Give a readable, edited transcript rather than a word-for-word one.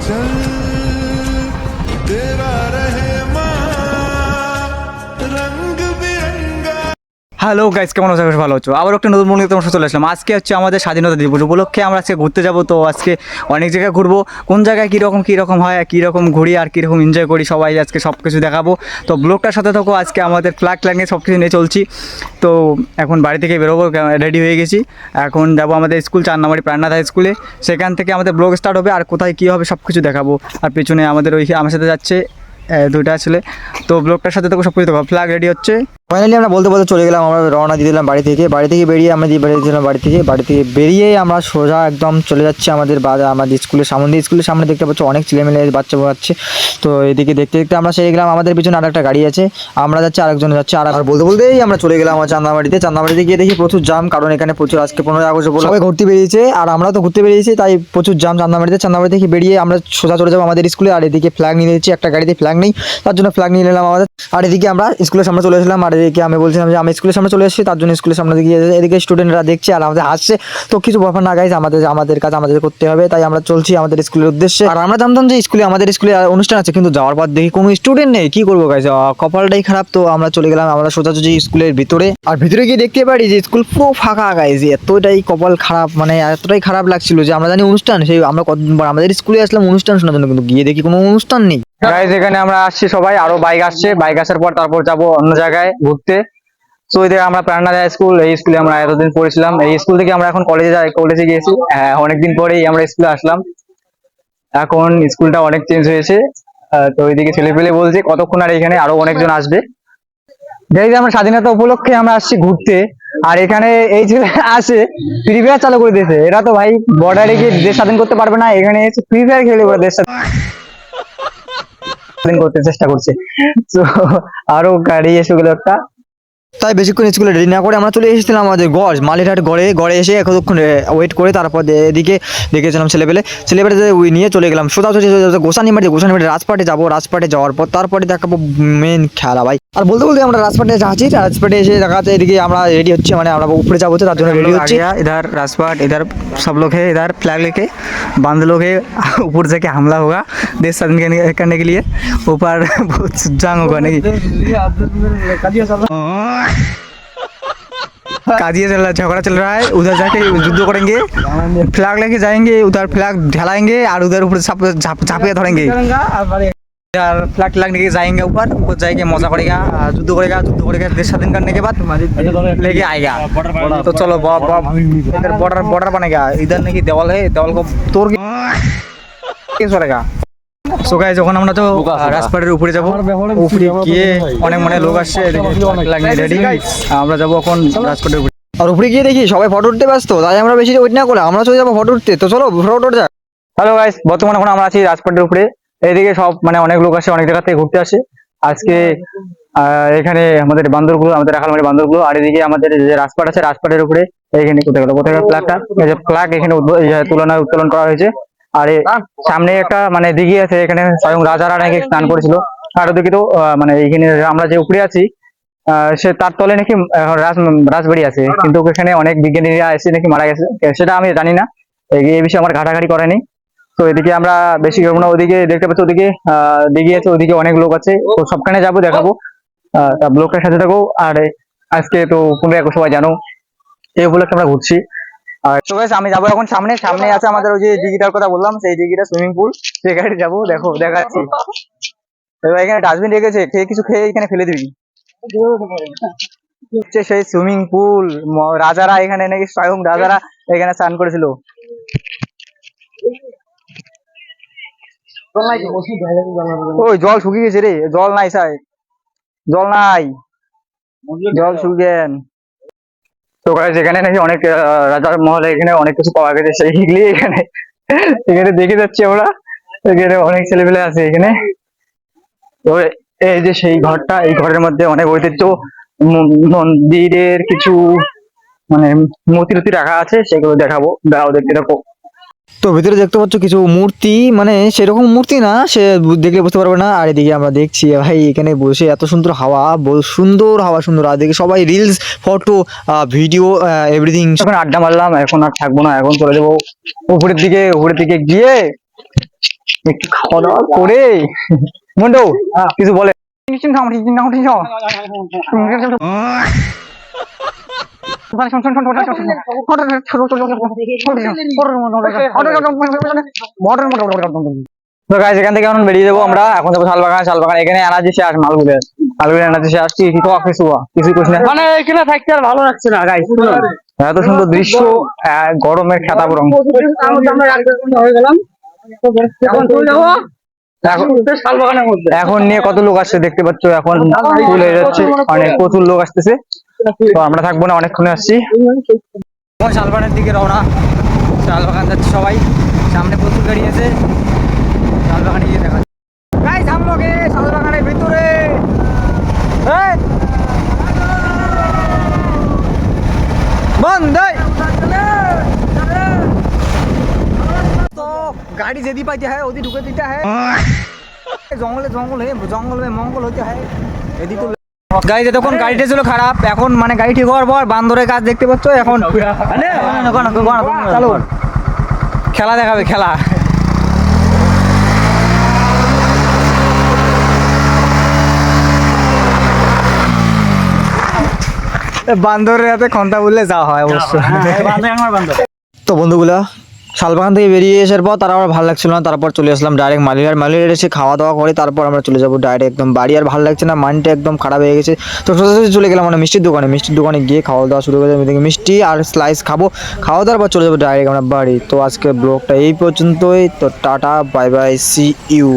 चल तेरा रहे रंग बिरंगा। হ্যালো গাইস, কেমন আছো? ভালো আছো? আবার একটা নতুন মনে তোমার সাথে চলে আসলাম। আজকে হচ্ছে আমাদের স্বাধীনতা দিবস উপলক্ষে আমরা আজকে ঘুরতে যাব। তো আজকে অনেক জায়গায় ঘুরবো, কোন জায়গায় কীরকম হয়, কীরকম ঘুরি আর কীরকম এনজয় করি সবাই আজকে সব কিছু দেখাবো। তো ব্লগটার সাথে থাকো। আজকে আমাদের ফ্ল্যাগ নিয়ে সব কিছু নিয়ে চলছি। তো এখন বাড়ি থেকে বেরোবো, রেডি হয়ে গেছি। এখন যাবো আমাদের স্কুল 4 নম্বর প্রাণনাথ হাই স্কুলে। সেখান থেকে আমাদের ব্লগ স্টার্ট হবে, আর কোথায় কী হবে সব কিছু দেখাবো। আর পেছনে আমাদের আমার সাথে যাচ্ছে দুইটা ছেলে। তো ব্লগটার সাথে তো সব কিছু দেখো। ফ্ল্যাগ রেডি হচ্ছে। ফাইনালি আমরা বলতে বলতে চলে গেলাম, আমরা রওনা দিয়ে দিলাম বাড়ি থেকে বেরিয়ে আমরা বেরিয়েছিলাম বাড়ি থেকে বেরিয়ে আমরা সোজা একদম চলে যাচ্ছি আমাদের স্কুলের সামনে দেখতে পাচ্ছি অনেক ছেলেমেলে বাচ্চা যাচ্ছে। তো এদিকে দেখতে দেখতে আমরা সেরে গেলাম। আমাদের পিছনে আর একটা গাড়ি আছে, আমরা যাচ্ছি, আরেকজন যাচ্ছে। আর বলতে বলতেই আমরা চলে গেলাম আমার চান্দামাটিতে গিয়ে দেখি প্রচুর জাম, কারণ এখানে প্রচুর আজকে 15ই আগস্ট সবাই ঘুরতে বেরিয়েছে, আর আমরাও তো ঘুরতে বেরিয়েছি, তাই প্রচুর জাম চান্দামাটি থেকে বেরিয়ে আমরা সোজা চলে যাবো আমাদের স্কুলে। আর এদিকে ফ্ল্যাগ নিয়ে নিচ্ছি, একটা গাড়িতে ফ্ল্যাগ নেই, তার জন্য ফ্ল্যাগ নিয়ে নিলাম আমাদের। আর এদিকে আমরা স্কুলের সামনে চলে এসেছিলাম, আর এদিকে আমি বলছিলাম যে আমি স্কুলের সামনে চলে এসেছি, তার জন্য স্কুলের সামনে গিয়ে এদিকে স্টুডেন্টরা দেখছে আর আমাদের হাসছে। তো কিছু ব্যাপার না গাইজ, আমাদের কাজ আমাদের করতে হবে, তাই আমরা চলছি আমাদের স্কুলের উদ্দেশ্যে। আর আমরা জানতাম যে আমাদের স্কুলে অনুষ্ঠান আছে, কিন্তু যাওয়ার পর দেখি কোনো স্টুডেন্ট নেই। কি করবো গাইজ, কপালটাই খারাপ। তো আমরা চলে গেলাম আমরা সোজাসুজি স্কুলের ভিতরে। আর ভিতরে গিয়ে দেখতে পারি যে স্কুল পুরো ফাঁকা গাইজ। এতটাই কপাল খারাপ, মানে এতটাই খারাপ লাগছিল যে আমরা জানি অনুষ্ঠান, সেই আমরা কতবার আমাদের স্কুলে আসলাম অনুষ্ঠান শোনার জন্য, কিন্তু গিয়ে দেখি কোনো অনুষ্ঠান নেই গাইজ। এখানে আমরা আসছি সবাই, আরো বাইক আসছে, বাইক আসার পর তারপর যাবো অন্য জায়গায় ঘুরতে। তো এই আমরা প্রাণনাথ হাই স্কুল, এই স্কুলে আমরা এতদিন পড়েছিলাম। এই স্কুল থেকে আমরা এখন কলেজে গিয়েছি। অনেকদিন পরেই আমরা স্কুলে আসলাম। এখন স্কুলটা অনেক চেঞ্জ হয়েছে। তো ওইদিকে ছেলে পেলে বলছে কতক্ষণ আর এখানে আরো অনেকজন আসবে। আমরা স্বাধীনতা উপলক্ষে আমরা আসছি ঘুরতে, আর এখানে এই ছেলে আসে ফ্রি ফায়ার চালু করে দিয়েছে। এরা তো ভাই বর্ডারে গিয়ে দেশ স্বাধীন করতে পারবে না, এখানে এসে ফ্রি ফায়ার খেলে দেশ স্বাধীন করতে চেষ্টা করছে। তো আরো গাড়ি এসে গেল একটা। তাই বেশিক্ষণ স্কুলে রেডি না করে আমরা চলে এসেছিলাম আমাদের মালিরহাট গড়ে এসে কতক্ষণ ওয়েট করে তারপর এদিকে দেখেছিলাম ছেলেপেলে নিয়ে চলে গেলাম সোজা গোসানিমাটি রাজপাটে যাবো। রাজপাটে যাওয়ার পর তারপরে দেখাবো মেন খেলা ভাই। আর বলতে বলতে আমরা রাজপাটে যাচ্ছি, রাজপাটে এসে দেখাচ্ছে এদিকে আমরা রেডি হচ্ছে, মানে আমরা উপরে যাবো, তার জন্য রেডি হচ্ছে। इधर राजपाट, इधर सब लोग है, इधर फ्लैग लेके बांध लोग है, ऊपर से हमला होगा देश स्वाधीन करने के लिए। ऊपर बहुत जंग होगा नहीं, काजिया चल रहा है, झगड़ा चल रहा है। उधर जाके युद्ध करेंगे, फ्लैग लेके जाएंगे, उधर फ्लैग ढलाएंगे और उधर ऊपर झापिया धरेंगे। यार फ्लैग लेके जाएंगे, ऊपर जाएंगे, मजा करेगा, युद्ध करेगा देश स्वाधीन करने के बाद लेके आएगा। तो चलो इधर बॉर्डर बनेगा, इधर नहीं देवाल है, देवाल को तोड़ के करेगा। সো গাইস, যখন আমরা তো রাজপাটের উপরে যাবো, উপরে গিয়ে অনেক লোক আসছে, রেডি আমরা যাবো এখন রাজপাটের উপরে। আর উপরে গিয়ে দেখি সবাই ফটো উঠতে ব্যস্ত, তাই আমরা বেশি ওয়েট না করে আমরা চলে যাবো ফটো উঠতে। তো চলো ফটো উঠে যাক। হ্যালো গাইস, বর্তমানে এখন আমরা আছি রাজপাটের উপরে। এইদিকে সব অনেক লোক আসে, অনেক জায়গা থেকে ঘুরতে আসে আজকে। এখানে আমাদের বান্দরগুলো, আমাদের রাখালমারি বান্দরগুলো। আর এদিকে আমাদের যে রাজপাট আছে, রাজপাটের উপরে এইখানে কোথায় ফ্ল্যাগটা, এই যে ফ্ল্যাগ এখানে উত্তোলন করা হয়েছে। আর সামনে একটা দিঘি আছে, এখানে স্বয়ং রাজারা নাকি স্নান করেছিল। আর ওদিকে তো এইখানে আমরা যে উপরে আছি সে তার তলে নাকি রাজবাড়ি আছে, কিন্তু এখানে অনেক বিজ্ঞানীরা এসে নাকি মারা গেছে, সেটা আমি জানি না, এই বিষয়ে আমার ঘাটাঘাটি করেনি। তো এদিকে আমরা বেশি করবো না, ওদিকে দেখতে পাচ্ছি ওদিকে দিঘি আছে, ওদিকে অনেক লোক আছে। তো সবখানে যাবো, দেখাবো, ব্লগটার সাথে থাকো। আর আজকে তো 15ই আগস্ট সবাই জানো, এই উপলক্ষে আমরা ঘুরছি। আর তো গাইস, আমি যাবো এখন সামনে আছে আমাদের ওই যে দিঘিটার কথা বললাম, সেই দিঘিটা সুইমিং পুল, সেখানে যাবো, দেখাচ্ছি। এবার এখানে ডাস্টবিন রেখেছে, কিছু খেয়ে এখানে ফেলে দিবি। সেই সুইমিং পুল, রাজারা এখানে নাকি স্বয়ং রাজারা এখানে স্নান করেছিল। ওই জল শুকিয়ে গেছে রে, জল নাই, জল শুকিয়েন। তো গাইস, এখানে নাকি অনেক রাজার মহলে এখানে অনেক কিছু পাওয়া গেছে, সেইগুলি এখানে দেখে যাচ্ছি আমরা। এখানে অনেক ছেলেপেলে আছে এখানে। তো এই যে সেই ঘরটা, এই ঘরের মধ্যে অনেক ঐতিহ্য মন্দিরের কিছু মূর্তি রাখা আছে, সেগুলো দেখাবো, দেখতে থাকো। তো ভিতরে দেখতে পাচ্ছ কিছু মূর্তি, সেরকম মূর্তি না, সে দেখলে বুঝতে পারবে না। আর এদিকে আমরা দেখছি ভাই এখানে বসে এত সুন্দর হাওয়া, সুন্দর। আর দেখে সবাই রিলস, ফটো, ভিডিও, এভরিথিং। এখন আড্ডা মারলাম, এখন আর থাকবো না, এখন চলে যাবো উপরের দিকে গিয়ে একটু খাওয়া দাওয়া করে মন্ডু কিছু বলে তো গাইস এখান থেকে এখন বেরিয়ে যাবো আমরা, এখন যাবো শালবাগান এখানে এনার্জি শেষ মালগুলো এনার্জি শেষ কিছু কিছু না মানে এখানে থাকতে আর ভালো লাগছে না গাইস। এত সুন্দর দৃশ্য, গরমের খেতা বরং হয়ে গেলাম, এখন চলে যাবো শালবাগানের মধ্যে। এখন নিয়ে কত লোক আসছে দেখতে পাচ্ছ, এখন ফুল হয়ে যাচ্ছে, অনেক প্রচুর লোক আসতেছে। তো আমরা থাকবো না, অনেকক্ষণে আসছি। এখন শালবাগানের দিকে রওনা, শালবাগান যাচ্ছে সবাই, সামনে প্রচুর গাড়ি আছে, শালবাগানে গিয়ে দেখা গাইস हम लोग শালবাগানের ভিতরে। বন্ধ तो गाड़ी जदी पाती है ओदी ढुके देता है, জঙ্গল মঙ্গল হতে হয় এদিকে তো গাড়িতে তখন গাড়িটা ছিল খারাপ, এখন মানে গাড়ি ঠিক হওয়ার পর বান্দরের কাজ দেখতে পাচ্ছ। এখন চালু খেলা দেখাবে, খেলা বান্দরের হাতে খন্তা বললে যাওয়া হয় অবশ্য। তো বন্ধুগুলা শালবাগান থেকে বেরিয়ে আসার পর তার আমার ভালো লাগছিল না, তারপর চলে আসলাম ডাইরেক্ট মালিয়ার এসে খাওয়া দাওয়া করে তারপর আমরা চলে যাবো ডাইরেক্ট একদম বাড়ি। আর ভালো লাগছে না, মাইন্ডটা একদম খারাপ হয়ে গেছে। তো সোজাসুজি চলে গেলাম মানে মিষ্টির দোকানে গিয়ে খাওয়া দাওয়া শুরু করে মিষ্টি আর স্লাইস খাওয়া দাওয়ার পর চলে যাবো ডাইরেক্ট আমরা বাড়ি। তো আজকে ব্লগটা এই পর্যন্তই, তো tata bye bye, see you.